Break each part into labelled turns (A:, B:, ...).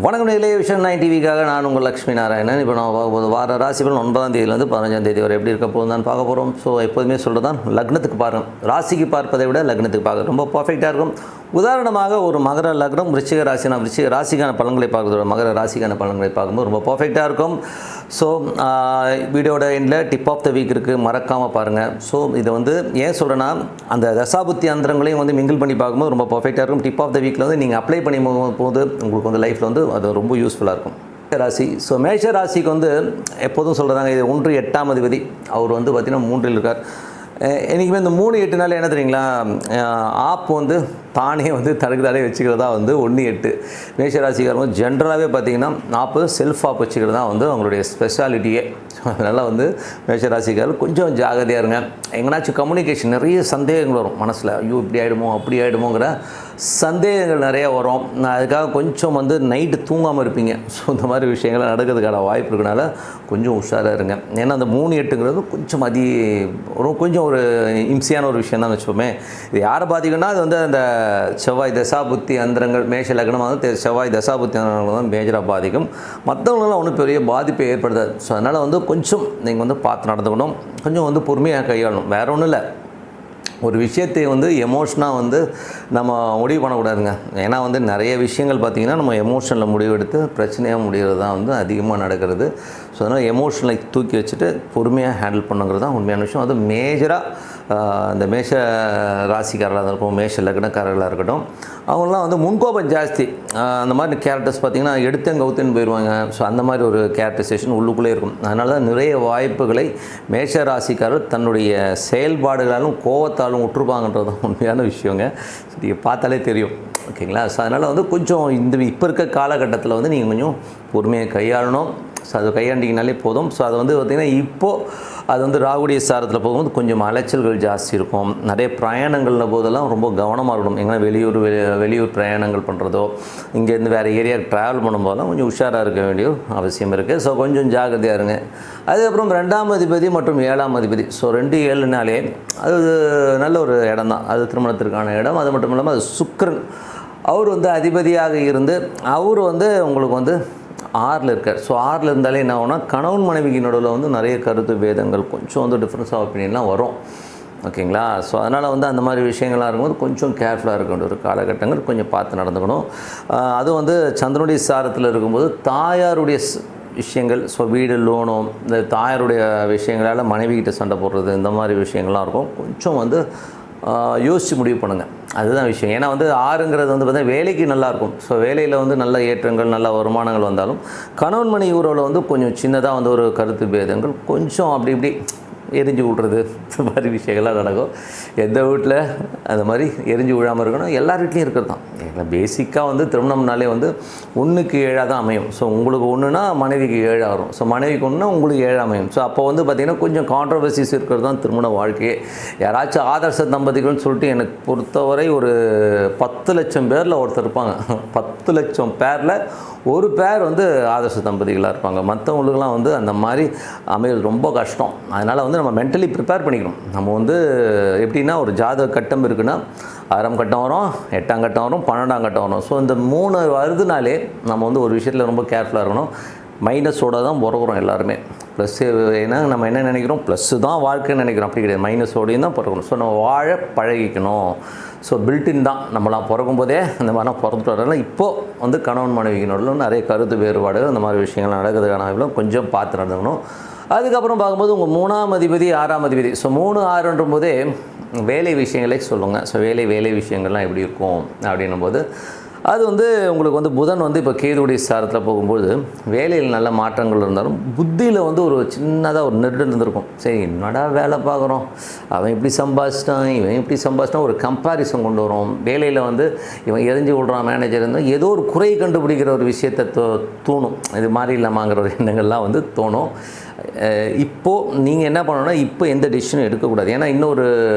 A: வணக்கம் நேயர்களே, விஷன் 9 டிவிக்காக நான் உங்கள் லக்ஷ்மி நாராயணன். இப்போ நான் பார்க்கும்போது வார ராசிபலன் 9ஆம் தேதியிலேருந்து 15ஆம் தேதி வரை எப்படி இருக்க போகுது தான் பார்க்க போகிறோம். ஸோ எப்போதுமே சொல்கிறதான், லக்னத்துக்கு பாருங்கள். ராசிக்கு பார்ப்பதை விட லக்னத்துக்கு பார்க்க ரொம்ப பர்ஃபெக்டாக இருக்கும். உதாரணமாக ஒரு மகர லக்னம் விருச்சிக ராசினா விருச்சிக ராசிக்கான பலன்களை பார்க்குறதோட மகர ராசிக்கான பலன்களை பார்க்கும்போது ரொம்ப பர்ஃபெக்டாக இருக்கும். ஸோ வீடியோட எண்டில் டிப் ஆஃப் த வீக் இருக்குது, மறக்காமல் பாருங்கள். ஸோ இதை வந்து ஏன் சொல்கிறேன்னா, அந்த தசாபுத்தி அந்தரங்களையும் வந்து மிங்கிள் பண்ணி பார்க்கும்போது ரொம்ப பர்ஃபெக்டாக இருக்கும். டிப் ஆஃப் த வீக்கில் வந்து நீங்கள் அப்ளை பண்ணி போது உங்களுக்கு வந்து லைஃப்பில் வந்து அது ரொம்ப யூஸ்ஃபுல்லாக இருக்கும். ராசி, ஸோ மேஷ ராசிக்கு வந்து எப்போதும் சொல்கிறாங்க, இது 1-8ஆம் அதிபதி. அவர் வந்து பார்த்திங்கன்னா 3இல் இருக்கார். என்றைக்குமே இந்த 3-8 என்ன தெரியுங்களா, ஆப் வந்து தானே வந்து தடுக்கதாலே வச்சுக்கிறதா வந்து 1-8 மேஷராசிக்காரங்க ஜென்ரலாகவே பார்த்திங்கன்னா ஆப்பு செல்ஃப் ஆப் வச்சுக்கிறது தான் வந்து அவங்களுடைய ஸ்பெஷாலிட்டியே. அதனால் வந்து மேஷராசிக்காரர் கொஞ்சம் ஜாகிரதையாக இருங்க. எங்கேனாச்சும் கம்யூனிகேஷன் நிறைய சந்தேகங்கள் வரும் மனசில், ஐயோ இப்படி ஆகிடுமோ அப்படி ஆகிடுமோங்கிற சந்தேகங்கள் நிறைய வரும். அதுக்காக கொஞ்சம் வந்து நைட்டு தூங்காமல் இருப்பீங்க. ஸோ இந்த மாதிரி விஷயங்கள் நடக்கிறதுக்கான வாய்ப்பு இருக்கனால கொஞ்சம் உஷாராக இருங்க. ஏன்னா அந்த 3-8ங்கிறது கொஞ்சம் கொஞ்சம் ஒரு இம்சையான ஒரு விஷயம் தான் வச்சுப்போமே. இது யாரை பாதிக்குன்னா, அது வந்து அந்த செவ்வாய் தசாபுத்தி அந்தரங்கள் மேஷ லக்னமாக வந்து செவ்வாய் தசாபுத்தி அந்தரங்கள் தான் மேஜராக பாதிக்கும். மற்றவங்களெலாம் ஒன்றும் பெரிய பாதிப்பை ஏற்படுத்தாது. ஸோ அதனால் வந்து கொஞ்சம் நீங்கள் வந்து பார்த்து நடந்துக்கணும், கொஞ்சம் வந்து பொறுமையாக கையாளணும். வேறு ஒன்றும் இல்லை, ஒரு விஷயத்தை வந்து எமோஷனாக வந்து நம்ம முடிவு பண்ணக்கூடாதுங்க. ஏன்னா வந்து நிறைய விஷயங்கள் பார்த்திங்கன்னா நம்ம எமோஷனில் முடிவெடுத்து பிரச்சனையாக முடிகிறது தான் வந்து அதிகமாக நடக்கிறது. ஸோ அதனால் எமோஷனை தூக்கி வச்சுட்டு பொறுமையாக ஹேண்டில் பண்ணுங்கிறது தான் உண்மையான விஷயம். அது மேஜராக இந்த மேஷ ராசிக்காரர்களாக இருக்கட்டும், மேஷ லக்னக்காரர்களாக இருக்கட்டும், அவங்களாம் வந்து முன்கோபம் ஜாஸ்தி. அந்த மாதிரி கேரக்டர்ஸ் பார்த்திங்கன்னா எடுத்தங்கவுத்துன்னு போயிடுவாங்க. ஸோ அந்த மாதிரி ஒரு கேரக்டரைசேஷன் உள்ளுக்குள்ளே இருக்கும். அதனால தான் நிறைய வாய்ப்புகளை மேஷ ராசிக்காரர் தன்னுடைய செயல்பாடுகளாலும் கோவத்தாலும் விட்டுருப்பாங்கன்றது தான் உண்மையான விஷயங்க. நீங்கள் பார்த்தாலே தெரியும், ஓகேங்களா. ஸோ அதனால் வந்து கொஞ்சம் இப்போ இருக்க காலகட்டத்தில் வந்து நீங்கள் கொஞ்சம் பொறுமையை கையாளணும். ஸோ அது கையாண்டிங்கனாலே போதும். ஸோ அதை வந்து பார்த்திங்கன்னா இப்போது அது வந்து ராகுடைய சாரத்தில் போகும்போது கொஞ்சம் அலைச்சல்கள் ஜாஸ்தி இருக்கும். நிறைய பிரயாணங்கள்ல போதெல்லாம் ரொம்ப கவனமாக இருக்கணும். எங்கன்னா வெளியூர் பிரயாணங்கள் பண்ணுறதோ, இங்கேருந்து வேறு ஏரியாவுக்கு ட்ராவல் பண்ணும்போதெல்லாம் கொஞ்சம் உஷாராக இருக்க வேண்டிய அவசியம் இருக்குது. ஸோ கொஞ்சம் ஜாகிரதையாக இருங்க. அதுக்கப்புறம் 2ஆம் அதிபதி மற்றும் 7ஆம் அதிபதி, ஸோ 2-7னாலே அது நல்ல ஒரு இடம் தான், அது திருமணத்திற்கான இடம். அது மட்டும் இல்லாமல் அது சுக்கிரன், அவர் வந்து அதிபதியாக இருந்து அவர் வந்து உங்களுக்கு வந்து 6ல் இருக்கார். ஸோ 6ல் இருந்தாலே என்ன ஆகும்னா, கணவன் மனைவிக்கு நடுவில் வந்து நிறைய கருத்து பேதங்கள், கொஞ்சம் வந்து டிஃப்ரென்ஸ் ஆஃப் ஒப்பீனியன்லாம் வரும், ஓகேங்களா. ஸோ அதனால் வந்து அந்த மாதிரி விஷயங்கள்லாம் இருக்கும்போது கொஞ்சம் கேர்ஃபுல்லாக இருக்க வேண்டிய ஒரு காலகட்டங்கள், கொஞ்சம் பார்த்து நடந்துக்கணும். அதுவும் வந்து சந்திரனுடைய சாரத்தில் இருக்கும்போது தாயாருடைய விஷயங்கள், ஸோ வீடு லோனோ இந்த தாயாருடைய விஷயங்களால் மனைவிக்கிட்ட சண்டை போடுறது, இந்த மாதிரி விஷயங்கள்லாம் இருக்கும். கொஞ்சம் வந்து யோசித்து முடிவு பண்ணுங்கள், அதுதான் விஷயம். ஏன்னா வந்து 6ங்கிறது வந்து பார்த்தீங்கன்னா வேலைக்கு நல்லாயிருக்கும். ஸோ வேலையில் வந்து நல்ல ஏற்றங்கள், நல்ல வருமானங்கள் வந்தாலும் கணவன் மனைவி உறவில் வந்து கொஞ்சம் சின்னதாக வந்து ஒரு கருத்து பேதங்கள், கொஞ்சம் அப்படி இப்படி எரிஞ்சு விட்றது, இந்த மாதிரி விஷயங்கள்லாம் நடக்கும். எந்த வீட்டில் அந்த மாதிரி எரிஞ்சு விழாமல் இருக்கணும், எல்லார் வீட்லேயும் இருக்கிறது தான். பேசிக்காக வந்து திருமணம்னாலே வந்து 1க்கு 7 தான் அமையும். ஸோ உங்களுக்கு 1னா மனைவிக்கு 7 வரும். ஸோ மனைவிக்கு 1னா உங்களுக்கு 7 அமையும். ஸோ அப்போ வந்து பார்த்திங்கன்னா கொஞ்சம் கான்ட்ரவர்சிஸ் இருக்கிறது தான் திருமண வாழ்க்கையே. யாராச்சும் ஆதர்ச தம்பதிகள்னு சொல்லிட்டு எனக்கு பொறுத்தவரை ஒரு 10 லட்சம் பேரில் ஒருத்தர் இருப்பாங்க. 10 லட்சம் பேரில் ஒரு பேர் வந்து ஆதர்ச தம்பதிகளாக இருப்பாங்க. மற்றவங்களுக்குலாம் வந்து அந்த மாதிரி அமையல் ரொம்ப கஷ்டம். அதனால் வந்து நம்ம மென்டலி ப்ரிப்பேர் பண்ணிக்கணும். நம்ம வந்து எப்படின்னா, ஒரு ஜாதக கட்டம் இருக்குன்னா 6ஆம் கட்டம் வரும், 8ஆம் கட்டம் வரும், 12ஆம் கட்டம் வரும். ஸோ இந்த 3 வருதுனாலே நம்ம வந்து ஒரு விஷயத்தில் ரொம்ப கேர்ஃபுல்லாக இருக்கணும். மைனஸோடு தான் பிறக்கிறோம் எல்லாருமே. ப்ளஸ்ஸு ஏன்னா நம்ம என்ன நினைக்கிறோம், ப்ளஸ்ஸு தான் வாழ்க்கைன்னு நினைக்கிறோம். அப்படி கிடையாது, மைனஸோடையும் தான் பிறக்கணும். ஸோ நம்ம வாழ பழகிக்கணும். ஸோ பில்டின் தான், நம்மளாம் பிறக்கும் போதே அந்த மாதிரிலாம் பிறந்துட்டு வரனால இப்போது வந்து கணவன் மனைவியினோட நிறைய கருத்து வேறுபாடுகள், அந்த மாதிரி விஷயங்கள் நடக்கிறதுக்கான வாய்ப்புலாம் கொஞ்சம் பார்த்து நடந்துக்கணும். அதுக்கப்புறம் பார்க்கும்போது உங்கள் 3ஆம் அதிபதி 6ஆம் அதிபதி, ஸோ 3-6ன்ற போதே வேலை விஷயங்களே சொல்லுங்கள். ஸோ வேலை விஷயங்கள்லாம் எப்படி இருக்கும் அப்படின்னும் போது அது வந்து உங்களுக்கு வந்து புதன் வந்து இப்போ கேதுவுடைய சாரத்தில் போகும்போது வேலையில் நல்ல மாற்றங்கள் இருந்தாலும் புத்தியில் வந்து ஒரு சின்னதாக ஒரு நெருடல் இருந்திருக்கும். சரி, என்னடா வேலை பார்க்குறோம், அவன் இப்படி சம்பாதிச்சிட்டான், இவன் இப்படி சம்பாதிச்சிட்டான், ஒரு கம்பேரிசன் கொண்டு வரும். வேலையில் வந்து இவன் எரிஞ்சு விடுறான் மேனேஜர் இருந்தால் ஏதோ ஒரு குறை கண்டுபிடிக்கிற ஒரு விஷயத்தை தோணும். இது மாதிரி இல்லாமாங்கிற ஒரு எண்ணங்கள்லாம் வந்து தோணும். இப்போது நீங்கள் என்ன பண்ணணும்னா, இப்போ எந்த டிசிஷனும் எடுக்கக்கூடாது. ஏன்னா இன்னொரு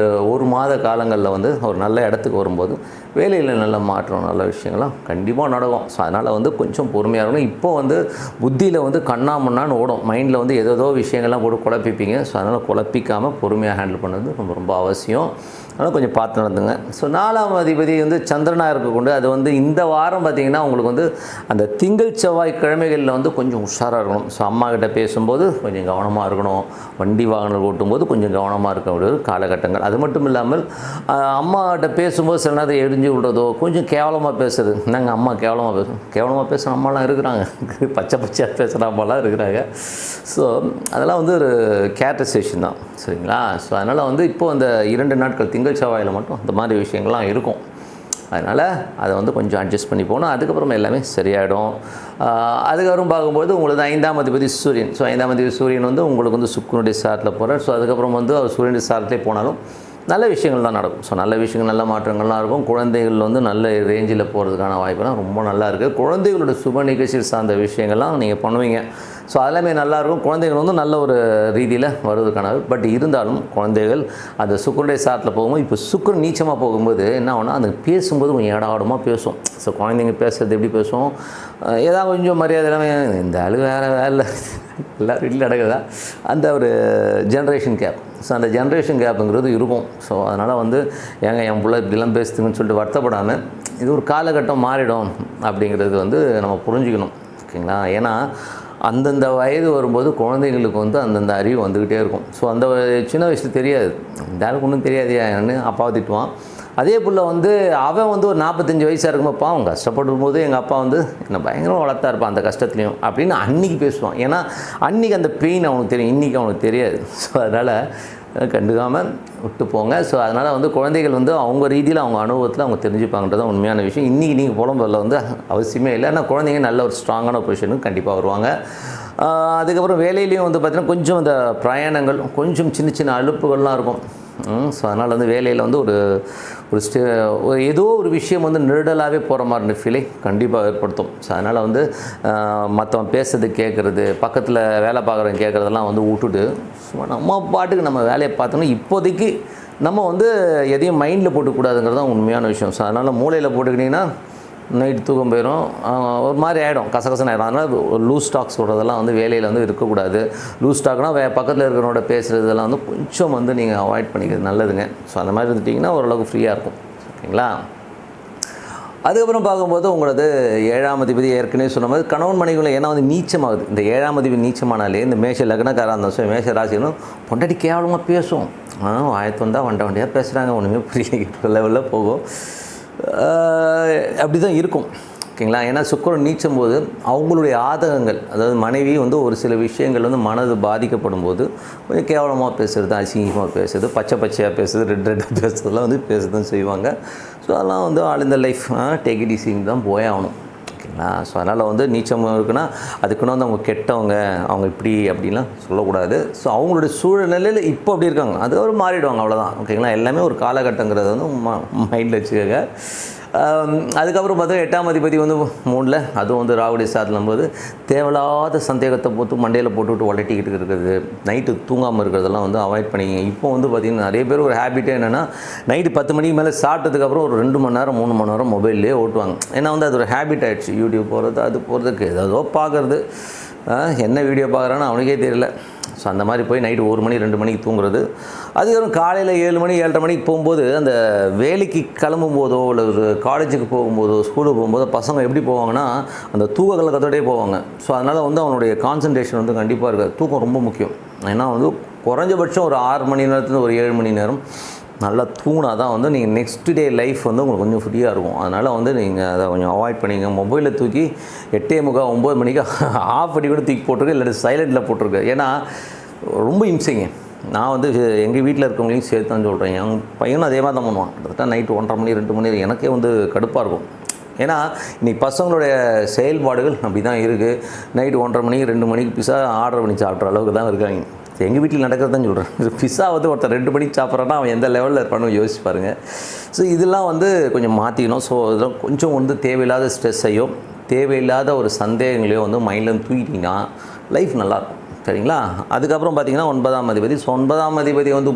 A: 1 மாத காலங்களில் வந்து ஒரு நல்ல இடத்துக்கு வரும்போது வேலையில் நல்ல மாற்றம், நல்ல விஷயங்கள்லாம் கண்டிப்பாக நடக்கும். ஸோ அதனால் வந்து கொஞ்சம் பொறுமையாக இருக்கணும். இப்போது வந்து புத்தியில் வந்து கண்ணாமண்ணான்னு ஓடும், மைண்டில் வந்து ஏதோ விஷயங்கள்லாம் போட்டு குழப்பிப்பீங்க. ஸோ அதனால் குழப்பிக்காமல் பொறுமையாக ஹேண்டில் பண்ணுறது ரொம்ப ரொம்ப அவசியம். அதனால் கொஞ்சம் பார்த்து நடந்துங்க. ஸோ 4ஆம் அதிபதி வந்து சந்திரனாக இருக்கக்கொண்டு அது வந்து இந்த வாரம் பார்த்திங்கன்னா உங்களுக்கு வந்து அந்த திங்கள் செவ்வாய் கிழமைகளில் வந்து கொஞ்சம் உஷாராக இருக்கணும். ஸோ அம்மாக்கிட்ட பேசும்போது கொஞ்சம் கவனமாக இருக்கணும், வண்டி வாகனங்கள் ஓட்டும்போது கொஞ்சம் கவனமாக இருக்க வேண்டிய காலகட்டங்கள். அது மட்டும் இல்லாமல் அம்மாக்கிட்ட பேசும்போது சில நேரத்தை எரிஞ்சு விடுறதோ கொஞ்சம் கேவலமாக பேசுறது. நாங்கள் அம்மா கேவலமாக பேசுகிற அம்மாலாம் இருக்கிறாங்க, பச்சையாக பேசுகிற அம்மாலாம் இருக்கிறாங்க. ஸோ அதெல்லாம் வந்து ஒரு கேரக்டரைசேஷன் தான், சரிங்களா? ஸோ அதனால் வந்து இப்போது அந்த 2 நாட்கள் திங்கள் செவ்வாயில் மட்டும் அந்த மாதிரி விஷயங்கள்லாம் இருக்கும். அதனால் அதை வந்து கொஞ்சம் அட்ஜஸ்ட் பண்ணி போகணும். அதுக்கப்புறம் எல்லாமே சரியாயிடும். அதுக்கப்புறம் பார்க்கும்போது உங்களுக்கு 5ஆம் அதிபதி சூரியன். ஸோ 5ஆம் அதிபதி சூரியன் வந்து உங்களுக்கு வந்து சுக்கிரனுடைய சாரத்தில் போகிறார். ஸோ அதுக்கப்புறம் வந்து அவர் சூரியனுடைய சாரத்திலே போனாலும் நல்ல விஷயங்கள் தான் நடக்கும். ஸோ நல்ல விஷயங்கள், நல்ல மாற்றங்கள்லாம் இருக்கும். குழந்தைகள் வந்து நல்ல ரேஞ்சில் போகிறதுக்கான வாய்ப்புலாம் ரொம்ப நல்லா இருக்குது. குழந்தைகளோட சுப நிகழ்ச்சிகள் சார்ந்த விஷயங்கள்லாம் நீங்கள் பண்ணுவீங்க. ஸோ அதெல்லாமே நல்லாயிருக்கும். குழந்தைகள் வந்து நல்ல ஒரு ரீதியில் வருவதற்கான, பட் இருந்தாலும் குழந்தைகள் அந்த சுக்கிரனுடைய சாரத்தில் போகும்போது, இப்போ சுக்கிரன் நீச்சமாக போகும்போது என்ன ஆகும்னா அது பேசும்போது கொஞ்சம் ஏடாடமாக பேசும். ஸோ குழந்தைங்க பேசுகிறது எப்படி பேசும், ஏதாவது கொஞ்சம் மரியாதை எல்லாமே இந்த ஆளு வேறு வேலை எல்லோரும் வீட்டில் நடக்குதா, அந்த ஒரு ஜென்ரேஷன் கேப். ஸோ அந்த ஜென்ரேஷன் கேப்புங்கிறது இருக்கும். ஸோ அதனால் வந்து என் பிள்ளை இப்படிலாம் பேசுதுங்கன்னு சொல்லிட்டு வருத்தப்படாமல் இது ஒரு காலகட்டம் மாறிடும் அப்படிங்கிறது வந்து நம்ம புரிஞ்சுக்கணும், ஓகேங்களா? ஏன்னா அந்தந்த வயது வரும்போது குழந்தைங்களுக்கு வந்து அந்தந்த அறிவு வந்துக்கிட்டே இருக்கும். ஸோ அந்த சின்ன வயசில் தெரியாது, இந்த ஆளுக்கு ஒன்றும் தெரியாதுன்னு அப்பாவை திட்டுவான். அதே போல் வந்து அவன் வந்து ஒரு 45 வயசாக இருக்கும்போது பாவம் கஷ்டப்படும் போது எங்கள் அப்பா வந்து என்னை பயங்கரமாக வளர்த்தா இருப்பான் அந்த கஷ்டத்துலையும் அப்படின்னு அன்றைக்கி பேசுவான். ஏன்னா அன்றைக்கி அந்த பெயின் அவனுக்கு தெரியும், இன்றைக்கி அவனுக்கு தெரியாது. ஸோ அதனால் கண்டுக்காமல் விட்டு போங்க. ஸோ அதனால் வந்து குழந்தைகள் வந்து அவங்க ரீதியில் அவங்க அனுபவத்தில் அவங்க தெரிஞ்சுப்பாங்கன்றது உண்மையான விஷயம். இன்றைக்கி நீங்கள் புலம்புறதுல வந்து அவசியமே இல்லை. ஆனால் குழந்தைங்க நல்ல ஒரு ஸ்ட்ராங்கான பொசிஷனுக்கு கண்டிப்பாக வருவாங்க. அதுக்கப்புறம் வேலையிலையும் வந்து பார்த்திங்கன்னா கொஞ்சம் இந்த பிரயாணங்கள், கொஞ்சம் சின்ன சின்ன அலுப்புகள்லாம் இருக்கும். ஸோ அதனால் வந்து வேலையில் வந்து ஒரு ஏதோ ஒரு விஷயம் வந்து நெருடலாகவே போகிற மாதிரி ஃபீலை கண்டிப்பாக ஏற்படுத்தும். ஸோ அதனால் வந்து மற்றவன் பேசுறது கேட்குறது, பக்கத்தில் வேலை பார்க்குறவங்க கேட்குறதெல்லாம் வந்து விட்டுட்டு சும்மா நம்ம பாட்டுக்கு நம்ம வேலையை பார்த்தோன்னா இப்போதைக்கு நம்ம வந்து எதையும் மைண்டில் போட்டுக்கூடாதுங்கிறது தான் உண்மையான விஷயம். ஸோ அதனால் மூளையில் போட்டுக்கிட்டிங்கன்னா நைட்டு தூக்கம் போயிடும், ஒரு மாதிரி ஆகிடும், கசகசன்னு ஆகிடும். அதனால் ஒரு லூஸ் ஸ்டாக் சொல்கிறதெல்லாம் வந்து வேலையில் வந்து இருக்கக்கூடாது. லூஸ் ஸ்டாக்னால் பக்கத்தில் இருக்கிறவனோட பேசுகிறதெல்லாம் வந்து கொஞ்சம் வந்து நீங்கள் அவாய்ட் பண்ணிக்கிறது நல்லதுங்க. ஸோ அந்த மாதிரி இருந்துட்டிங்கன்னா ஓரளவுக்கு ஃப்ரீயாக இருக்கும், ஓகேங்களா? அதுக்கப்புறம் பார்க்கும்போது உங்களது 7ஆம் அதிபதி ஏற்கனவே சொன்ன மாதிரி கணவன் மனைவிகளை ஏன்னா வந்து நீச்சமாகுது. இந்த 7ஆம் அதிபதி நீச்சமானாலே இந்த மேஷ லக்னக்காராக இருந்தாலும் மேஷ ராசினும் பொண்டாட்டி கேவலமாக பேசும். வாயத்து வந்தால் வண்டியாக பேசுகிறாங்க, ஒன்றுமே புரியல லெவலில் போகும். அப்படி தான் இருக்கும், ஓகேங்களா? ஏன்னா சுக்கிரன் நீச்சும் போது அவங்களுடைய ஆதகங்கள், அதாவது மனைவி வந்து ஒரு சில விஷயங்கள் வந்து மனது பாதிக்கப்படும் போது கொஞ்சம் கேவலமாக பேசுகிறது, அசிங்கமாக பேசுறது, பச்சையாக பேசுறது, ரெட்டாக பேசுறதுலாம் வந்து பேசுறதுன்னு செய்வாங்க. ஸோ அதெல்லாம் வந்து ஆல் இந்த லைஃப் டேக் இட் ஈஸின்னு தான் போயே ஆகணும், ஓகேங்களா? ஸோ அதனால் வந்து நீச்சம் இருக்குன்னா அதுக்குன்னு வந்து அவங்க கெட்டவங்க, அவங்க இப்படி அப்படின்லாம் சொல்லக்கூடாது. ஸோ அவங்களுடைய சூழ்நிலையில் இப்போ அப்படி இருக்காங்க, அது ஒரு மாறிடுவாங்க, அவ்வளோதான், ஓகேங்களா? எல்லாமே ஒரு காலகட்டங்கிறத வந்து மைண்டில் வச்சுக்கோங்க. அதுக்கப்புறம் பார்த்தா 8ஆம் அதிபதி வந்து 3ல், அதுவும் வந்து ராகுடைய சாதனம் போது தேவையில்லாத சந்தேகத்தை போட்டு மண்டையில் போட்டுவிட்டு உலட்டிக்கிட்டு இருக்கிறது, நைட்டு தூங்காமல் இருக்கிறதெல்லாம் வந்து அவாய்ட் பண்ணிங்க. இப்போ வந்து பார்த்திங்கன்னா நிறைய பேர் ஒரு ஹேபிட்டே என்னென்னா நைட்டு 10 மணிக்கு மேலே சாப்பிட்டதுக்கப்புறம் ஒரு 2 மணி நேரம் 3 மணி நேரம் மொபைல்லே ஓட்டுவாங்க. ஏன்னா வந்து அது ஒரு ஹேபிட் ஆகிடுச்சு. யூடியூப் போகிறது, அது போகிறதுக்கு ஏதோ பார்க்குறது, என்ன வீடியோ பார்க்குறான்னு அவனுக்கே தெரியல. ஸோ அந்த மாதிரி போய் நைட்டு 1 மணி 2 மணிக்கு தூங்குறது. அதுக்கப்புறம் காலையில் 7 மணி 7:30 மணிக்கு போகும்போது அந்த வேலைக்கு கிளம்பும் போதோ இல்லை ஒரு காலேஜுக்கு போகும்போதோ ஸ்கூலுக்கு போகும்போதோ பசங்க எப்படி போவாங்கன்னா அந்த தூக்க கலக்கத்தோடே போவாங்க. ஸோ அதனால் வந்து அவனுடைய கான்சன்ட்ரேஷன் வந்து கண்டிப்பாக இருக்காது. தூக்கம் ரொம்ப முக்கியம். ஏன்னா வந்து குறைஞ்சபட்சம் ஒரு 6 மணி நேரத்துலேருந்து ஒரு 7 மணி நேரம் நல்லா தூங்கினா தான் வந்து நீங்கள் நெக்ஸ்ட் டே லைஃப் வந்து உங்களுக்கு கொஞ்சம் ஃப்ரீயாக இருக்கும். அதனால் வந்து நீங்கள் அதை கொஞ்சம் அவாய்ட் பண்ணிங்க. மொபைலில் தூக்கி 8:45 9 மணிக்கு ஆஃப் பண்ணி கூட தூக்கி போட்டிருக்கு, இல்லை சைலண்டில் போட்டிருக்கு. ஏன்னா ரொம்ப இம்சைங்க. நான் வந்து எங்கள் வீட்டில் இருக்கவங்களையும் சேர்த்து தான் சொல்கிறேன். என் பையனும் அதே மாதிரி தான் பண்ணுவான். கிட்டத்தட்ட நைட்டு 1:30 மணி 2 மணி எனக்கே வந்து கடுப்பாக இருக்கும். ஏன்னா இன்றைக்கி பசங்களுடைய செயல்பாடுகள் அப்படி தான் இருக்குது. நைட்டு 1:30 மணிக்கு 2 மணிக்கு பிஸா ஆர்டர் பண்ணி சாப்பிட்ற அளவுக்கு தான் இருக்காங்க. எங்கள் வீட்டில் நடக்கிறது தான் சொல்கிறேன். பிஸா வந்து ஒருத்தர் 2 மணிக்கு சாப்பிட்றான்னா அவன் எந்த லெவலில் இருப்பான்னு யோசிச்சு பாருங்கள். ஸோ இதெல்லாம் வந்து கொஞ்சம் மாற்றிக்கணும். ஸோ இதெல்லாம் கொஞ்சம் வந்து தேவையில்லாத ஸ்ட்ரெஸ்ஸையோ தேவையில்லாத ஒரு சந்தேகங்களையோ வந்து மைண்ட்லேருந்து தூக்கிட்டிங்கன்னா லைஃப் நல்லாயிருக்கும், சரிங்களா? அதுக்கப்புறம் பார்த்திங்கன்னா 9ஆம் அதிபதி. ஸோ 9ஆம் அதிபதி வந்து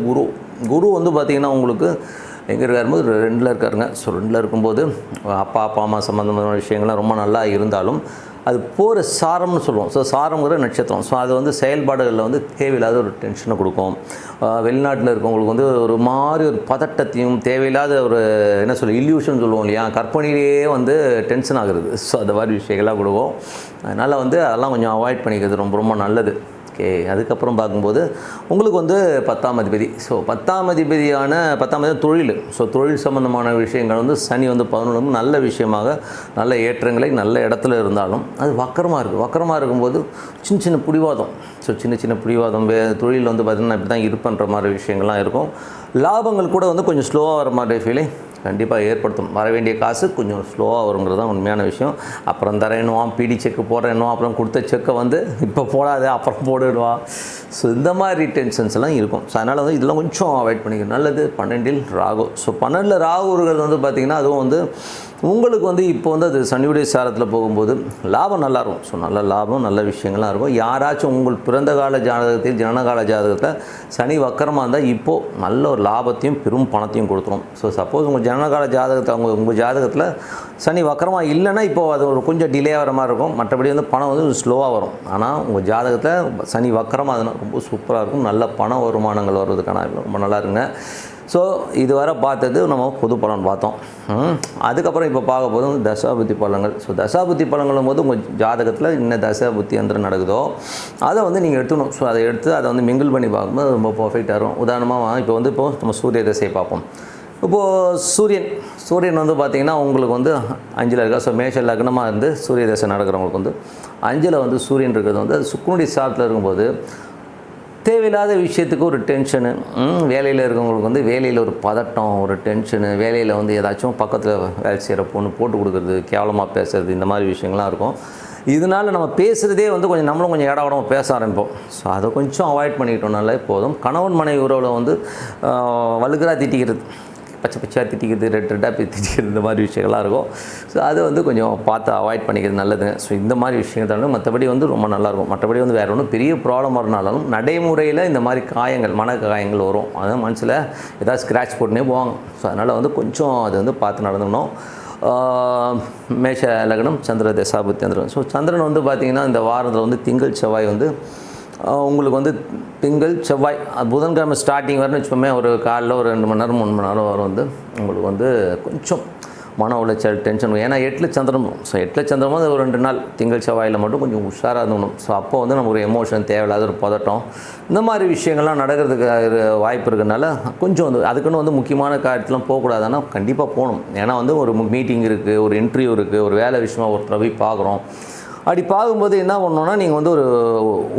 A: குரு வந்து பார்த்திங்கன்னா உங்களுக்கு எங்கே இருக்காரும்போது 2ல் இருக்காருங்க. ஸோ 2ல் இருக்கும்போது அப்பா அம்மா சம்மந்தமான விஷயங்கள்லாம் ரொம்ப நல்லா இருந்தாலும் அது போகிற சாரம்னு சொல்லுவோம். ஸோ சாரங்கிற நட்சத்திரம். ஸோ அது வந்து செயல்பாடுகளில் வந்து தேவையில்லாத ஒரு டென்ஷனை கொடுக்கும். வெளிநாட்டில் இருக்கவங்களுக்கு வந்து ஒரு மாதிரி ஒரு பதட்டத்தையும் தேவையில்லாத ஒரு என்ன சொல்ல இல்யூஷன் சொல்லுவோம் இல்லையா, கற்பனையிலேயே வந்து டென்ஷன் ஆகுறது. ஸோ அந்த மாதிரி விஷயங்கள்லாம் கொடுக்கும். அதனால் வந்து அதெல்லாம் கொஞ்சம் அவாய்ட் பண்ணிக்கிறது ரொம்ப ரொம்ப நல்லது. ஓகே, அதுக்கப்புறம் பார்க்கும்போது உங்களுக்கு வந்து 10ஆம் அதிபதி. ஸோ 10ஆம் அதிபதியான 10ஆம் அதிபதி தொழில். ஸோ தொழில் சம்மந்தமான விஷயங்கள் வந்து சனி வந்து 11 நல்ல விஷயமாக நல்ல ஏற்றங்களை நல்ல இடத்துல இருந்தாலும் அது வக்கரமாக இருக்குது. வக்கரமாக இருக்கும்போது சின்ன சின்ன பிடிவாதம். ஸோ சின்ன சின்ன பிடிவாதம் தொழில் வந்து பார்த்திங்கன்னா இப்படி தான் இருப்பன்ற மாதிரி விஷயங்கள்லாம் இருக்கும். லாபங்கள் கூட வந்து கொஞ்சம் ஸ்லோவாக வர மாதிரி ஃபீலிங் கண்டிப்பாக ஏற்படுத்தும். வர வேண்டிய காசு கொஞ்சம் ஸ்லோவாக வருங்கிறது தான் உண்மையான விஷயம். அப்புறம் தரேன்னுவான், பிடி செக்கு போடுறேன்னுவான், அப்புறம் கொடுத்த செக்கை வந்து இப்போ போடாது அப்புறம் போடுடுவான். ஸோ இந்த மாதிரி டென்ஷன்ஸ் எல்லாம் இருக்கும். ஸோ அதனால் வந்து இதெல்லாம் கொஞ்சம் அவாய்ட் பண்ணிக்க நல்லது. 12இல் ராகு. ஸோ 12இல் ராகுங்கிறது வந்து பார்த்திங்கன்னா அதுவும் வந்து உங்களுக்கு வந்து இப்போ வந்து அது சனியுடைய சாரத்தில் போகும்போது லாபம் நல்லாயிருக்கும். ஸோ நல்ல லாபம் நல்ல விஷயங்கள்லாம் இருக்கும். யாராச்சும் உங்கள் பிறந்த கால ஜாதகத்தில் ஜனனகால ஜாதகத்தில் சனி வக்கரமாக இருந்தால் இப்போது நல்ல ஒரு லாபத்தையும் பெரும் பணத்தையும் கொடுத்துரும். ஸோ சப்போஸ் உங்கள் ஜனனகால ஜாதகத்தை உங்கள் ஜாதகத்தில் சனி வக்கரமாக இல்லைன்னா இப்போது அது ஒரு கொஞ்சம் டிலே ஆகிற மாதிரி இருக்கும். மற்றபடி வந்து பணம் வந்து ஸ்லோவாக வரும். ஆனால் உங்கள் ஜாதகத்தில் சனி வக்கரமாக அதுனா ரொம்ப சூப்பராக இருக்கும். நல்ல பண வருமானங்கள் வர்றதுக்கான ரொம்ப நல்லா இருங்க. ஸோ இதுவரை பார்த்தது நம்ம பொது பலன் பார்த்தோம். அதுக்கப்புறம் இப்போ பார்க்க போதும் தசாபுத்தி பலன்கள். ஸோ தசாபுத்தி பலன்களும் போது உங்கள் ஜாதகத்தில் என்ன தசாபுத்தி என்று நடக்குதோ அதை வந்து நீங்கள் எடுத்துக்கணும். ஸோ அதை எடுத்து அதை வந்து மிங்கிள் பண்ணி பார்க்கும்போது ரொம்ப பர்ஃபெக்டாக இருக்கும். உதாரணமாக இப்போ வந்து நம்ம சூரிய தசையை பார்ப்போம். இப்போது சூரியன் வந்து பார்த்திங்கன்னா உங்களுக்கு வந்து 5ல் இருக்கா. ஸோ மேஷ லக்னமாக இருந்து சூரிய தசை நடக்கிறவங்களுக்கு வந்து 5ல் வந்து சூரியன் இருக்கிறது வந்து அது சுக்கிரனுடைய சாரத்தில் இருக்கும்போது தேவையில்லாத விஷயத்துக்கு ஒரு டென்ஷனு, வேலையில் இருக்கவங்களுக்கு வந்து வேலையில் ஒரு பதட்டம், ஒரு டென்ஷனு, வேலையில் வந்து ஏதாச்சும் பக்கத்தில் வேலை செய்கிற பொண்ணு போட்டு கொடுக்குறது, கேவலமாக பேசுகிறது, இந்த மாதிரி விஷயங்கள்லாம் இருக்கும். இதனால் நம்ம பேசுகிறதே வந்து கொஞ்சம் நம்மளும் கொஞ்சம் இடவிடமாக பேச ஆரம்பிப்போம். ஸோ அதை கொஞ்சம் அவாய்ட் பண்ணிக்கிட்டோம்னாலே போதும். கணவன் மனைவி உறவில் வந்து வலுக்கராக திட்டிக்கிறது, பச்சை பச்சையாக திட்டிக்கிறது, ரெட்டாக திட்டிக்கிறது, இந்த மாதிரி விஷயங்கள்லாம் இருக்கும். ஸோ அது வந்து கொஞ்சம் பார்த்து அவாய்ட் பண்ணிக்கிறது நல்லதுங்க. ஸோ இந்த மாதிரி விஷயங்கள் மற்றபடி வந்து ரொம்ப நல்லாயிருக்கும். மற்றபடி வந்து வேறு ஒன்றும் பெரிய ப்ராப்ளம் வரனாலும் நடைமுறையில் இந்த மாதிரி காயங்கள் மன காயங்கள் வரும். அதான் மனசில் ஏதாவது ஸ்க்ராட்ச் போட்டுனே போவாங்க. ஸோ அதனால் வந்து கொஞ்சம் அது வந்து பார்த்து நடந்துக்கணும். மேஷ லக்னம் சந்திர தசாபுத்தி சந்திரன். ஸோ சந்திரன் வந்து பார்த்திங்கன்னா இந்த வாரத்தில் வந்து திங்கள் செவ்வாய் வந்து உங்களுக்கு வந்து திங்கள் செவ்வாய் புதன்கிழமை ஸ்டார்டிங் வரணும்னு வச்சுப்போமே, ஒரு காலையில் ஒரு 2 மணி நேரம் 3 மணி நேரம் வரும் வந்து உங்களுக்கு வந்து கொஞ்சம் மன உளைச்சல் டென்ஷன். ஏன்னா 8ல் சந்திரன். ஸோ 8ல் சந்திரமும் அது ஒரு 2 நாள் திங்கள் செவ்வாயில் மட்டும் கொஞ்சம் உஷாராக இருந்தணும். ஸோ அப்போ வந்து நம்ம ஒரு எமோஷன் தேவையில்லாத ஒரு பதட்டம் இந்த மாதிரி விஷயங்கள்லாம் நடக்கிறதுக்கு வாய்ப்பு இருக்கிறதுனால கொஞ்சம் வந்து அதுக்குன்னு வந்து முக்கியமான காரியத்தெலாம் போகக்கூடாதுன்னா கண்டிப்பாக போகணும். ஏன்னா வந்து ஒரு மீட்டிங் இருக்குது, ஒரு இன்டர்வியூ இருக்குது, ஒரு வேலை விஷயமாக ஒருத்தரை போய் பார்க்குறோம். அப்படி பார்க்கும்போது என்ன பண்ணணுன்னா நீங்கள் வந்து ஒரு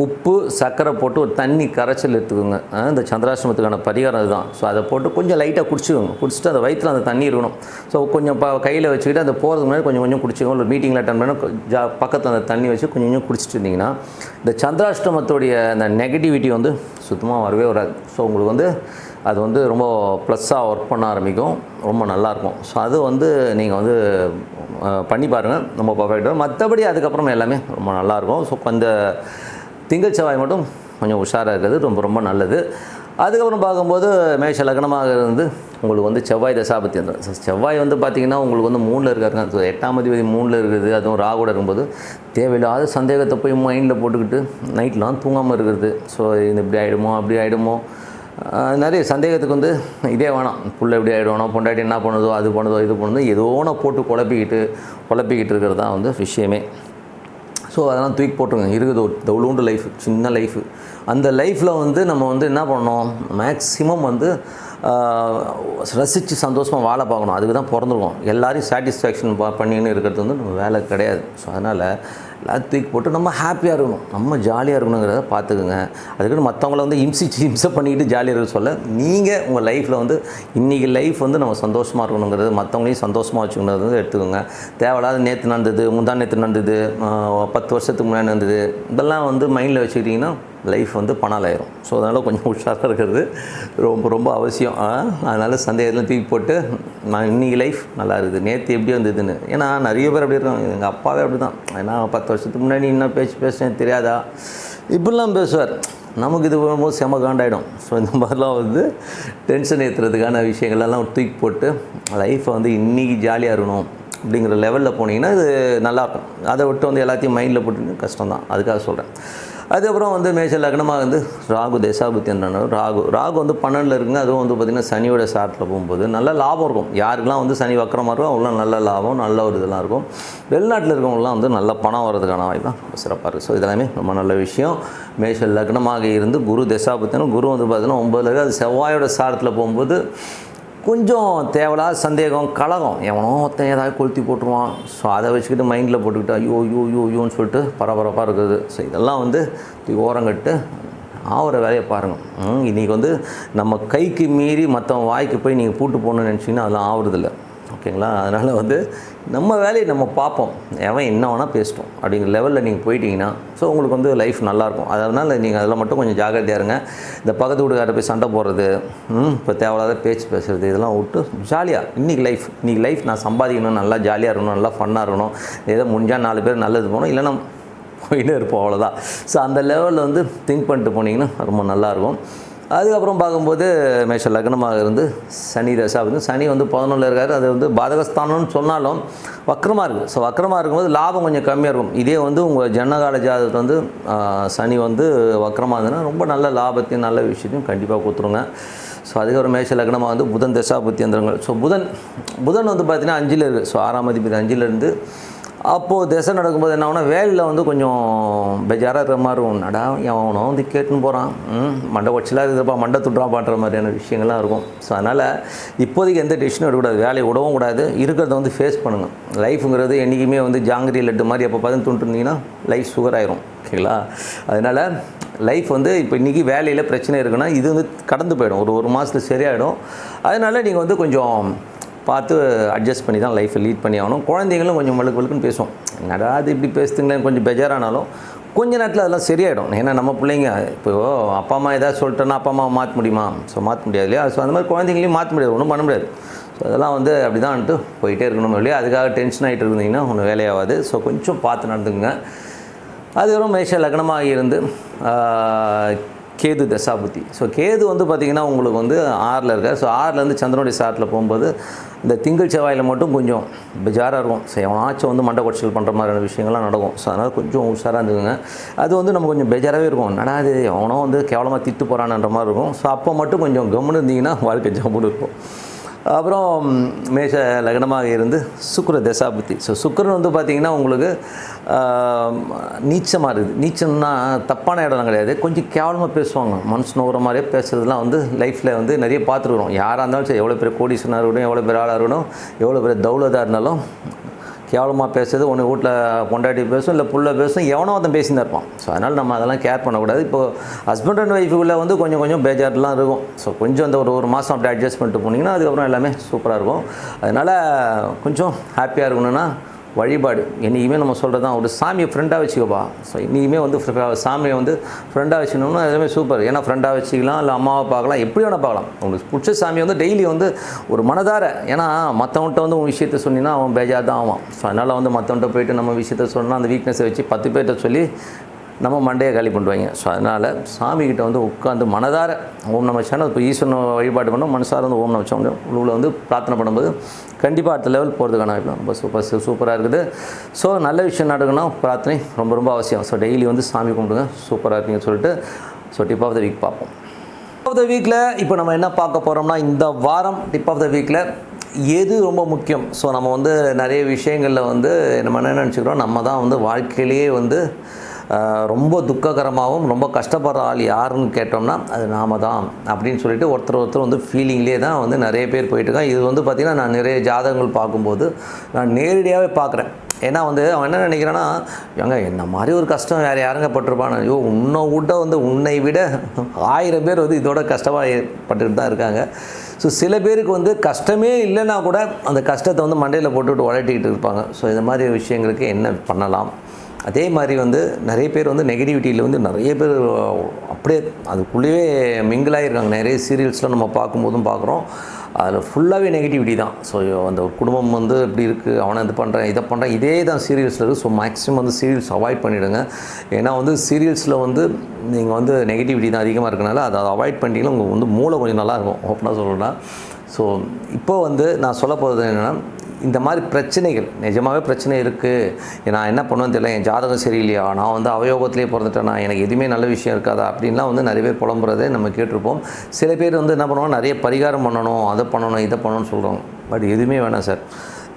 A: உப்பு சர்க்கரை போட்டு ஒரு தண்ணி கரைச்சல் எடுத்துக்கோங்க. இந்த சந்திராசிரமத்துக்கான பரிகாரம் அதுதான். ஸோ அதை போட்டு கொஞ்சம் லைட்டாக குடிச்சுக்கோங்க. குடிச்சிட்டு அந்த வயிற்றில் அந்த தண்ணி இருக்கணும். ஸோ கொஞ்சம் கையில் வச்சுக்கிட்டு அந்த போகிறதுக்கு முன்னாடி கொஞ்சம் கொஞ்சம் குடிச்சுக்கோங்க. ஒரு மீட்டிங்கில் அட்டன் பண்ண பக்கத்தில் அந்த தண்ணி வச்சு கொஞ்சம் கொஞ்சம் குடிச்சிட்டு இருந்தீங்கன்னா இந்த சந்திராஷ்டமத்துடைய அந்த நெகட்டிவிட்டி வந்து சுத்தமாக வரவே வராது. ஸோ உங்களுக்கு வந்து அது வந்து ரொம்ப ப்ளஸ்ஸாக ஒர்க் பண்ண ஆரம்பிக்கும். ரொம்ப நல்லாயிருக்கும். ஸோ அது வந்து நீங்கள் வந்து பண்ணி பாருங்கள், ரொம்ப பர்ஃபெக்டாக. மற்றபடி அதுக்கப்புறம் எல்லாமே ரொம்ப நல்லாயிருக்கும். ஸோ அந்த திங்கள் செவ்வாய் மட்டும் கொஞ்சம் உஷாராக இருக்கிறது ரொம்ப ரொம்ப நல்லது. அதுக்கப்புறம் பார்க்கும்போது மேஷ லக்னமாக இருந்து உங்களுக்கு வந்து செவ்வாய் தசாபத்தி வந்துடும். செவ்வாய் வந்து பார்த்திங்கன்னா உங்களுக்கு வந்து 3ல் இருக்காருங்க. ஸோ 8ஆம் அதிபதி 3ல் இருக்குது, அதுவும் ராகுட இருக்கும்போது தேவையில்லாத சந்தேகத்தை போய் மைண்டில் போட்டுக்கிட்டு நைட்லாம் தூங்காமல் இருக்கிறது. ஸோ இது இப்படி ஆகிடுமோ அப்படி ஆகிடுமோ நிறைய சந்தேகத்துக்கு வந்து இதே வேணாம். புள்ள எப்படி ஆகிடுவானோ, பொண்டாட்டி என்ன பண்ணுதோ அது பண்ணுதோ இது பண்ணுதோ ஏதோ ஒன்று போட்டு குழப்பிக்கிட்டு இருக்கிறது தான் வந்து விஷயமே. ஸோ அதெல்லாம் தூக்கி போட்டுருங்க. இருக்குது ஒரு தவுளுண்டு லைஃப், சின்ன லைஃபு. அந்த லைஃப்பில் வந்து நம்ம வந்து என்ன பண்ணணும், மேக்ஸிமம் வந்து ரசித்து சந்தோஷமாக வாழ பார்க்கணும். அதுக்கு தான் பிறந்துருவோம். எல்லோரையும் சாட்டிஸ்ஃபேக்ஷன் பண்ணின்னு இருக்கிறது வந்து நம்ம வேலை கிடையாது. ஸோ அதனால் எல்லாத்தையும் தூக்கி போட்டு நம்ம ஹாப்பியாக இருக்கணும், நம்ம ஜாலியாக இருக்கணுங்கிறத பார்த்துக்குங்க. அதுக்குன்னு மற்றவங்கள வந்து இம்சை பண்ணிக்கிட்டு ஜாலியாக இருக்க சொல்ல, நீங்கள் உங்கள் லைஃப்பில் வந்து இன்றைக்கி லைஃப் வந்து நம்ம சந்தோஷமாக இருக்கணுங்கிறது, மற்றவங்களையும் சந்தோஷமாக வச்சுக்கணுங்கிறது வந்து எடுத்துக்கோங்க. தேவையில்லாத நேற்று நடந்தது, நேற்று நடந்தது, 10 வருஷத்துக்கு முன்னாடி நடந்தது, இதெல்லாம் வந்து மைண்டில் வச்சுக்கிட்டிங்கன்னா லைஃப் வந்து பணாலாயிரும். ஸோ அதனால் கொஞ்சம் உஷாராக இருக்கிறது ரொம்ப ரொம்ப அவசியம். அதனால் சந்தேகத்தில் தூக்கி போட்டு நான் இன்றைக்கி லைஃப் நல்லா இருக்குது, நேற்று எப்படி வந்ததுன்னு. ஏன்னா நிறைய பேர் அப்படி இருக்காங்க. எங்கள் அப்பாவே அப்படி தான். ஏன்னா 10 வருஷத்துக்கு முன்னாடி என்ன பேசுனேன் தெரியாதா, இப்படிலாம் பேசுவார். நமக்கு இது வரும்போது செம காண்டாயிடும். ஸோ இந்த மாதிரிலாம் வந்து டென்ஷன் ஏற்றுறதுக்கான விஷயங்கள்லாம் தூக்கி போட்டு லைஃப்பை வந்து இன்றைக்கி ஜாலியாக இருக்கணும் அப்படிங்கிற லெவலில் போனீங்கன்னா இது நல்லாயிருக்கும். அதை விட்டு வந்து எல்லாத்தையும் மைண்டில் போட்டு கஷ்டம் தான், அதுக்காக சொல்கிறேன். அதுக்கப்புறம் வந்து மேஷ லக்னமாக வந்து ராகு தசாபுத்தியன்றான ராகு வந்து 12ல் இருக்குங்க. அதுவும் வந்து பார்த்திங்கன்னா சனியோட சாட்டில் போகும்போது நல்ல லாபம் இருக்கும். யாருக்கெல்லாம் வந்து சனி வக்கரமாக இருக்கும் அவங்களாம் நல்ல லாபம், நல்ல ஒரு இதெல்லாம் இருக்கும். வெளிநாட்டில் இருக்கவங்களாம் வந்து நல்ல பணம் வர்றதுக்கான வாய்ப்பு ரொம்ப சிறப்பாக இருக்குது. ஸோ இதெல்லாமே ரொம்ப நல்ல விஷயம். மேஷ லக்னமாக இருந்து குரு தசாபுத்தியனும் குரு வந்து பார்த்திங்கன்னா 9ல் இருக்குது. அது செவ்வாயோட சாரத்தில் போகும்போது கொஞ்சம் தேவையில்லாத சந்தேகம், கலகம், எவனோ ஒருத்தன் ஏதாவது கொளுத்தி போட்டுருவான். ஸோ அதை வச்சுக்கிட்டு மைண்டில் போட்டுக்கிட்டு ஐயோன்னு சொல்லிட்டு பரபரப்பாக இருக்குது. ஸோ இதெல்லாம் வந்து ஓரங்கட்டு ஆகிற வேலையை பாருங்கள். இன்றைக்கி வந்து நம்ம கைக்கு மீறி மற்றவன் வாய்க்கு போய் நீங்கள் பூட்டு போகணுன்னு நினச்சிங்கன்னா அதெல்லாம் ஆகுறதில்ல. ஓகேங்களா? அதனால் வந்து நம்ம வேலையை நம்ம பார்ப்போம். எவன் என்ன வேணால் பேசிட்டோம் அப்படிங்கிற லெவலில் நீங்கள் போயிட்டீங்கன்னா ஸோ உங்களுக்கு வந்து லைஃப் நல்லாயிருக்கும். அதனால் நீங்கள் அதில் மட்டும் கொஞ்சம் ஜாக்கிரதையாக இருங்க. இந்த பக்கத்து வீட்டுக்கார போய் சண்டை போடுறது, இப்போ தேவையில்லாத பேச்சு பேசுகிறது, இதெல்லாம் விட்டு ஜாலியாக இன்றைக்கி லைஃப் நான் சம்பாதிக்கணும், நல்லா ஜாலியாக இருக்கணும், நல்லா ஃபன்னாக இருக்கணும், ஏதோ முடிஞ்சால் 4 பேர் நல்லது போகணும், இல்லைன்னா போயிட்டே இருப்போம், அவ்வளோதான். ஸோ அந்த லெவலில் வந்து திங்க் பண்ணிட்டு போனீங்கன்னா ரொம்ப நல்லாயிருக்கும். அதுக்கப்புறம் பார்க்கும்போது மேஷ லக்னமாக இருந்து சனி தசா வந்து சனி வந்து 11ல் இருக்கார். அது வந்து பாதகஸ்தானம்னு சொன்னாலும் வக்கரமாக இருக்குது. ஸோ வக்கரமாக இருக்கும்போது லாபம் கொஞ்சம் கம்மியாக இருக்கும். இதே வந்து உங்கள் ஜனகால ஜாதகத்தை வந்து சனி வந்து வக்கரமாக இருந்ததுன்னா ரொம்ப நல்ல லாபத்தையும் நல்ல விஷயத்தையும் கண்டிப்பாக கொடுத்துருங்க. ஸோ அதுக்கப்புறம் மேஷ லக்னமாக வந்து புதன் தசா புத்தியந்திரங்கள். ஸோ புதன் வந்து பார்த்திங்கன்னா 5ல் இருக்குது. ஸோ 6ஆம் அதிபதி 5லேருந்து அப்போது திசை நடக்கும்போது என்ன ஆகுனா வேலையில் வந்து கொஞ்சம் பெஜாராக இருக்கிற மாதிரி இருக்கும். நடா அவனோ வந்து கேட்டுன்னு போகிறான், மண்டை கொச்சலாக இருக்குதுப்பா, மண்டை துட்றாப்பான்ற மாதிரியான விஷயங்கள்லாம் இருக்கும். ஸோ அதனால் இப்போதைக்கு எந்த டெசிஷனும் எடுக்கக்கூடாது, வேலையை விடவும் கூடாது, இருக்கிறத வந்து ஃபேஸ் பண்ணுங்கள். லைஃபுங்கிறது என்றைக்குமே வந்து ஜாங்கிரி லட்டு மாதிரி எப்போ பார்த்து துண்டுருந்தீங்கன்னா லைஃப் சுகர் ஆயிரும். ஓகேங்களா? அதனால் லைஃப் வந்து இப்போ இன்றைக்கி வேலையில் பிரச்சனை இருக்குன்னா இது வந்து கடந்து போயிடும், ஒரு மாதத்தில் சரியாயிடும். அதனால் நீங்கள் வந்து கொஞ்சம் பார்த்து அட்ஜஸ்ட் பண்ணி தான் லைஃப்பை லீட் பண்ணி ஆகணும். குழந்தைங்களும் கொஞ்சம் வழுக்குன்னு பேசுவோம், என்னடா அது இப்படி பேசுதுங்களேன், கொஞ்சம் பெஜாரானாலும் கொஞ்ச நேரத்தில் அதெல்லாம் சரியாயிடும். ஏன்னா நம்ம பிள்ளைங்க இப்போது அப்பா அம்மா ஏதாவது சொல்லிட்டோன்னா அப்பா அம்மாவை மாற்ற முடியுமா? ஸோ மாற்ற முடியாது இல்லையா? ஸோ அந்த மாதிரி குழந்தைங்களையும் மாற்ற முடியாது, ஒன்றும் பண்ண முடியாது. ஸோ அதெல்லாம் வந்து அப்படி தான்ட்டு போயிட்டே இருக்கணும் இல்லையா? அதுக்காக டென்ஷன் ஆகிட்டு இருந்தீங்கன்னா ஒன்றும் வேலையாகாது. ஸோ கொஞ்சம் பார்த்து நடந்துங்க. அதுக்கப்புறம் மேஷ லக்னமாக இருந்து கேது தசாபுத்தி. ஸோ கேது வந்து பார்த்திங்கன்னா உங்களுக்கு வந்து 6ல் இருக்கார். ஸோ 6லேருந்து சந்திரனுடைய சாட்டில் போகும்போது இந்த திங்கள் செவ்வாயில் மட்டும் கொஞ்சம் பெஜாராக இருக்கும். ஸோ எவனாச்சும் வந்து மண்டை கொச்சல் பண்ணுற மாதிரியான விஷயங்கள்லாம் நடக்கும். ஸோ அதனால் கொஞ்சம் உஷாராக இருந்துக்குங்க. அது வந்து நம்ம கொஞ்சம் பெஜாராகவே இருக்கும், நடாது எவனோ வந்து கேவலமாக திட்டு போகிறான்ற மாதிரி இருக்கும். ஸோ அப்போ மட்டும் கொஞ்சம் கம்முன்னு இருந்தீங்கன்னா வாழ்க்கை ஜம்முன்னு இருக்கும். அப்புறம் மேஷ லக்னமாக இருந்து சுக்கிர தசாபுத்தி. ஸோ சுக்கிரன் வந்து பார்த்திங்கன்னா உங்களுக்கு நீச்சமாக இருக்குது. நீச்சம்னா தப்பான இடம்லாம் கிடையாது, கொஞ்சம் கேவலமாக பேசுவாங்க, மனுஷன் ஒரு மாதிரியே பேசுகிறதுலாம் வந்து லைஃப்பில் வந்து நிறைய பார்த்துருக்குறோம். யாராக இருந்தாலும் சரி, எவ்வளோ பேர் கோடீஸ்வரனாக இருக்கட்டும், எவ்வளோ பேர் ஆளாக இருக்கட்டும், எவ்வளோ பேர் தௌலதாக இருந்தாலும் கேவலமாக பேசுறது ஒன்று வீட்டில் பொண்டாட்டி பேசும், இல்லை புள்ள பேசும், எவனோ ஒருத்தன் பேசின்னு இருப்பான். ஸோ அதனால் நம்ம அதெல்லாம் கேர் பண்ணக்கூடாது. இப்போது ஹஸ்பண்ட் அண்ட் ஒய்ஃபுக்குள்ளே வந்து கொஞ்சம் பேஜார்லாம் இருக்கும். ஸோ கொஞ்சம் அந்த ஒரு மாதம் அப்படி அட்ஜஸ்ட் பண்ணிட்டு போனீங்கன்னா அதுக்கப்புறம் எல்லாமே சூப்பராக இருக்கும். அதனால் கொஞ்சம் ஹாப்பியாக இருக்கணும்னா வழிபாடு என்றைக்குமே நம்ம சொல்கிறது தான், ஒரு சாமியை ஃப்ரெண்டாக வச்சுக்கப்பா. ஸோ இன்றைக்குமே வந்து சாமியை வந்து ஃப்ரெண்டாக வச்சுக்கணும்னா எல்லாமே சூப்பர். ஏன்னா ஃப்ரெண்டாக வச்சுக்கலாம், இல்லை அம்மாவை பார்க்கலாம், எப்படி வேணால் பார்க்கலாம். உங்களுக்கு பிடிச்ச சாமி வந்து டெய்லி வந்து ஒரு மனதார, ஏன்னா மற்றவன்கிட்ட வந்து உன் விஷயத்த சொன்னீங்கன்னா அவன் பேஜார் தான் ஆவான். ஸோ அதனால் வந்து மற்றவன்கிட்ட போய்ட்டு நம்ம விஷயத்த சொன்னால் அந்த வீக்னஸை வச்சு 10 பேர்கிட்ட சொல்லி நம்ம மண்டையை காலி பண்ணுவாங்க. ஸோ அதனால் சாமிக்கிட்ட வந்து உட்காந்து மனதார ஓம் நம சேனல் இப்போ ஈஸ்வரனை வழிபாடு பண்ணோம், மனசார வந்து ஓம் நம சேனல் உள்ள வந்து பிரார்த்தனை பண்ணும்போது கண்டிப்பாக அடுத்த லெவல் போகிறதுக்கான வாய்ப்பு ரொம்ப சூப்பராக இருக்குது. ஸோ நல்ல விஷயம் நடக்கணும், பிரார்த்தனை ரொம்ப அவசியம். ஸோ டெய்லி வந்து சாமி கும்பிடுங்க, சூப்பராக இருக்குன்னு சொல்லிட்டு டிப் ஆஃப் த வீக் பார்ப்போம். டிப் ஆஃப் த வீக்கில் இப்போ நம்ம என்ன பார்க்க போகிறோம்னா, இந்த வாரம் டிப் ஆஃப் த வீக்கில் எது ரொம்ப முக்கியம். ஸோ நம்ம வந்து நிறைய விஷயங்களில் வந்து நம்ம என்ன நினச்சிக்கிறோம், நம்ம தான் வந்து வாழ்க்கையிலேயே வந்து ரொம்ப துக்ககரமாகவும் ரொம்ப கஷ்டப்படுற ஆள் யாருன்னு கேட்டோம்னா அது நாம தான் அப்படின்னு சொல்லிட்டு ஒருத்தர் வந்து ஃபீலிங்லேயே தான் வந்து நிறைய பேர் போயிட்டுருக்கான். இது வந்து பார்த்திங்கன்னா நான் நிறைய ஜாதகங்கள் பார்க்கும்போது நான் நேரடியாகவே பார்க்குறேன். ஏன்னா வந்து அவன் என்ன நினைக்கிறான்னா, என்ன மாதிரி ஒரு கஷ்டம் வேறு யாருங்க பட்டிருப்பான்னு. ஐயோ உன்னை விட 1000 பேர் வந்து இதோட கஷ்டமாக பட்டுக்கிட்டு தான் இருக்காங்க. ஸோ சில பேருக்கு வந்து கஷ்டமே இல்லைன்னா கூட அந்த கஷ்டத்தை வந்து மண்டையில் போட்டுவிட்டு உழட்டிக்கிட்டு இருப்பாங்க. ஸோ இந்த மாதிரி விஷயங்களுக்கு என்ன பண்ணலாம். அதே மாதிரி வந்து நிறைய பேர் வந்து நெகட்டிவிட்டியில் வந்து நிறைய பேர் அப்படியே அதுக்குள்ளேயே மிங்கிளாகிருக்காங்க. நிறைய சீரியல்ஸில் நம்ம பார்க்கும்போதும் பார்க்குறோம், அதில் ஃபுல்லாகவே நெகட்டிவிட்டி தான். ஸோ அந்த குடும்பம் வந்து இப்படி இருக்குது, அவனை இது பண்ணுறேன் இதை பண்ணுறேன், இதே தான் சீரியல்ஸில் இருக்குது. ஸோ மேக்ஸிமம் வந்து சீரியல்ஸ் அவாய்ட் பண்ணிவிடுங்க. ஏன்னா வந்து சீரியல்ஸில் வந்து நீங்கள் வந்து நெகட்டிவிட்டி தான் அதிகமாக இருக்கனால அதை அவாய்ட் பண்ணிட்டீங்கன்னா உங்களுக்கு வந்து மூளை கொஞ்சம் நல்லாயிருக்கும், ஓப்பனாக சொல்லணும்னா. ஸோ இப்போ வந்து நான் சொல்ல போகிறது என்னென்னா, இந்த மாதிரி பிரச்சனைகள் நிஜமாகவே பிரச்சனை இருக்குது, நான் என்ன பண்ணுவேன்னு தெரியல, என் ஜாதகம் சரியில்லையா, நான் வந்து அவயோகத்திலே பிறந்துட்டேன்னா எனக்கு எதுவுமே நல்ல விஷயம் இருக்காதா அப்படின்லாம் வந்து நிறைய பேர் புலம்புறதே நம்ம கேட்டிருப்போம். சில பேர் வந்து என்ன பண்ணுவாங்க, நிறைய பரிகாரம் பண்ணணும், அதை பண்ணணும், இதை பண்ணணும்னு சொல்கிறோம். பட் எதுவுமே வேணாம் சார்.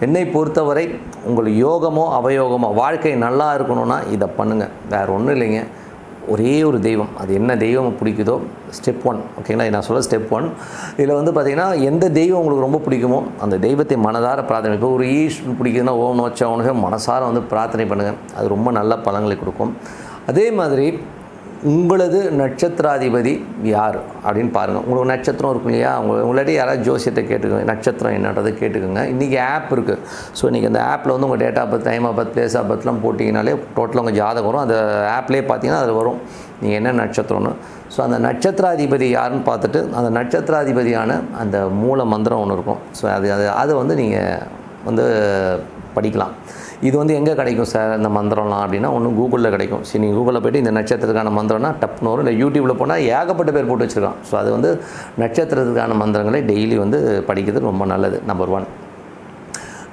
A: என்னை பொறுத்தவரை உங்கள் யோகமோ அவயோகமோ வாழ்க்கை நல்லா இருக்கணும்னா இதை பண்ணுங்கள். வேறு ஒன்றும் இல்லைங்க. ஒரே ஒரு தெய்வம், அது என்ன தெய்வம் பிடிக்குதோ, ஸ்டெப் 1 ஓகேங்களா, நான் சொல்ல ஸ்டெப் 1. இதில் வந்து பார்த்திங்கன்னா எந்த தெய்வம் உங்களுக்கு ரொம்ப பிடிக்குமோ அந்த தெய்வத்தை மனதார பிரார்த்தனை. இப்போ ஒரு ஈஸ்வரன் பிடிக்குதுன்னா ஓம் நோச்சவனுக்கு மனசார வந்து பிரார்த்தனை பண்ணுங்கள், அது ரொம்ப நல்ல பலன்களை கொடுக்கும். அதே மாதிரி உங்களது நட்சத்திராதிபதி யார் அப்படின்னு பாருங்கள். உங்களுக்கு நட்சத்திரம் இருக்கும் இல்லையா, உங்களாட்டி யாராவது ஜோசியத்தை கேட்டுக்கோங்க, நட்சத்திரம் என்னன்றதை கேட்டுக்கோங்க. இன்றைக்கி ஆப் இருக்குது. ஸோ இன்றைக்கி அந்த ஆப்பில் வந்து உங்கள் date of birth, time of birth, place of பர்த்லாம் போட்டிங்கனாலே டோட்டலாக உங்கள் ஜாதகம் வரும். அந்த ஆப்லேயே பார்த்தீங்கன்னா அதில் வரும் நீங்கள் என்ன நட்சத்திரம்னு. ஸோ அந்த நட்சத்திராதிபதி யாருன்னு பார்த்துட்டு அந்த நட்சத்திராதிபதியான அந்த மூல மந்திரம் ஒன்று இருக்கும். ஸோ அதை வந்து நீங்கள் வந்து படிக்கலாம். இது வந்து எங்கே கிடைக்கும் சார் இந்த மந்திரம்லாம் அப்படின்னா, ஒன்று கூகுளில் கிடைக்கும். சரி, நீங்கள் கூகுளில் போய்ட்டு இந்த நட்சத்திரத்துக்கான மந்திரம்னா டப்னு வரும். இல்லை யூடியூப்பில் போனால் ஏகப்பட்ட பேர் போட்டு வச்சுருக்கான். ஸோ அது வந்து நட்சத்திரத்துக்கான மந்திரங்களை டெய்லி வந்து படிக்கிறது ரொம்ப நல்லது. நம்பர் 1.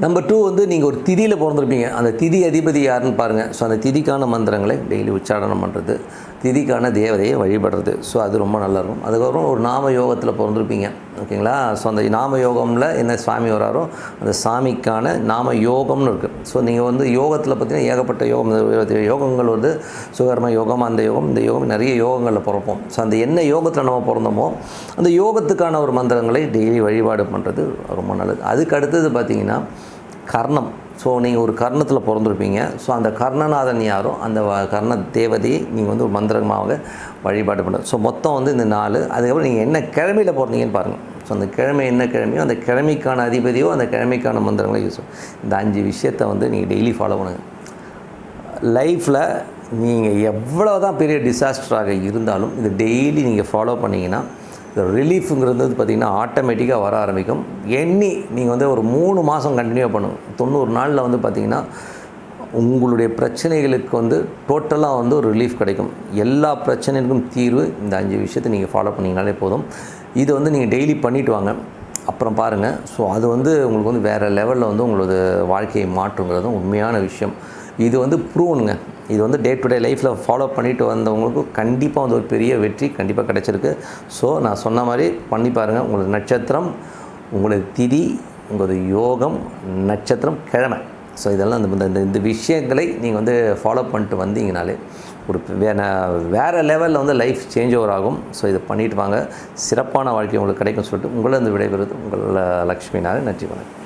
A: நம்பர் 2 வந்து நீங்கள் ஒரு திதியில் பிறந்திருப்பீங்க. அந்த திதி அதிபதி யாருன்னு பாருங்கள். ஸோ அந்த திதிக்கான மந்திரங்களை டெய்லி உச்சாரணம் பண்ணுறது, திதிக்கான தேவதையை வழிபடுறது. ஸோ அது ரொம்ப நல்லாயிருக்கும். அதுக்கப்புறம் ஒரு நாம யோகத்தில் பிறந்திருப்பீங்க ஓகேங்களா. ஸோ அந்த நாம யோகமில் என்ன சாமி வராரோ அந்த சாமிக்கான நாம யோகம்னு இருக்குது. ஸோ நீங்கள் வந்து யோகத்தில் பார்த்தீங்கன்னா ஏகப்பட்ட யோகம், யோகங்கள் வந்து சுகர்ம யோகம், அந்த யோகம், இந்த யோகம், நிறைய யோகங்களில் பிறப்போம். ஸோ அந்த என்ன யோகத்தில் நம்ம பிறந்தோமோ அந்த யோகத்துக்கான ஒரு மந்திரங்களை டெய்லி வழிபாடு பண்ணுறது ரொம்ப நல்லது. அதுக்கு அடுத்தது பார்த்திங்கன்னா கர்ணம். ஸோ நீங்கள் ஒரு கர்ணத்தில் பிறந்திருப்பீங்க. ஸோ அந்த கர்ணநாதன் யாரோ அந்த கர்ண தேவதையை நீங்கள் வந்து ஒரு மந்திரமாக வழிபாடு பண்ணுறது. ஸோ மொத்தம் வந்து இந்த 4. அதுக்கப்புறம் நீங்கள் என்ன கிழமையில் பிறந்தீங்கன்னு பாருங்கள். ஸோ அந்த கிழமை என்ன கிழமையோ அந்த கிழமைக்கான அதிபதியோ அந்த கிழமைக்கான மந்திரங்களை யூஸ் பண்ணும். இந்த 5 விஷயத்தை வந்து நீங்கள் டெய்லி ஃபாலோ பண்ணுங்கள். லைஃப்பில் நீங்கள் எவ்வளோ தான் பெரிய டிசாஸ்டராக இருந்தாலும் இது டெய்லி நீங்கள் ஃபாலோ பண்ணிங்கன்னா இந்த ரிலீஃபுங்கிறது வந்து பார்த்திங்கன்னா ஆட்டோமேட்டிக்காக வர ஆரம்பிக்கும். நீங்கள் வந்து ஒரு 3 மாதம் கண்டினியூ பண்ணுங்கள். 90 நாளில் வந்து பார்த்திங்கன்னா உங்களுடைய பிரச்சனைகளுக்கு வந்து டோட்டலாக வந்து ஒரு ரிலீஃப் கிடைக்கும். எல்லா பிரச்சனைகளுக்கும் தீர்வு இந்த 5 விஷயத்தை நீங்கள் ஃபாலோ பண்ணிங்கனாலே போதும். இது வந்து நீங்கள் டெய்லி பண்ணிவிட்டு வாங்க, அப்புறம் பாருங்கள். ஸோ அது வந்து உங்களுக்கு வந்து வேறு லெவலில் வந்து உங்களோட வாழ்க்கையை மாற்றுங்கிறது உண்மையான விஷயம். இது வந்து ப்ரூவ்னுங்க. இது வந்து டே டு டே லைஃப்பில் ஃபாலோ பண்ணிட்டு வந்தவங்களுக்கு கண்டிப்பாக வந்து ஒரு பெரிய வெற்றி கண்டிப்பாக கிடச்சிருக்கு. ஸோ நான் சொன்ன மாதிரி பண்ணி பாருங்கள். உங்களுக்கு நட்சத்திரம், உங்களுக்கு திதி, உங்களது யோகம், நட்சத்திரம், கிழமை. ஸோ இதெல்லாம் இந்த விஷயங்களை நீங்கள் வந்து ஃபாலோ பண்ணிட்டு வந்தீங்கனாலே ஒரு வேறு லெவலில் வந்து லைஃப் சேஞ்ச் ஓவர் ஆகும். ஸோ இதை பண்ணிவிட்டு வாங்க, சிறப்பான வாழ்க்கை உங்களுக்கு கிடைக்கும் சொல்லிட்டு உங்களை வந்து விடைபெறுவது உங்கள் லக்ஷ்மி நாராயணன். நன்றி, வணக்கம்.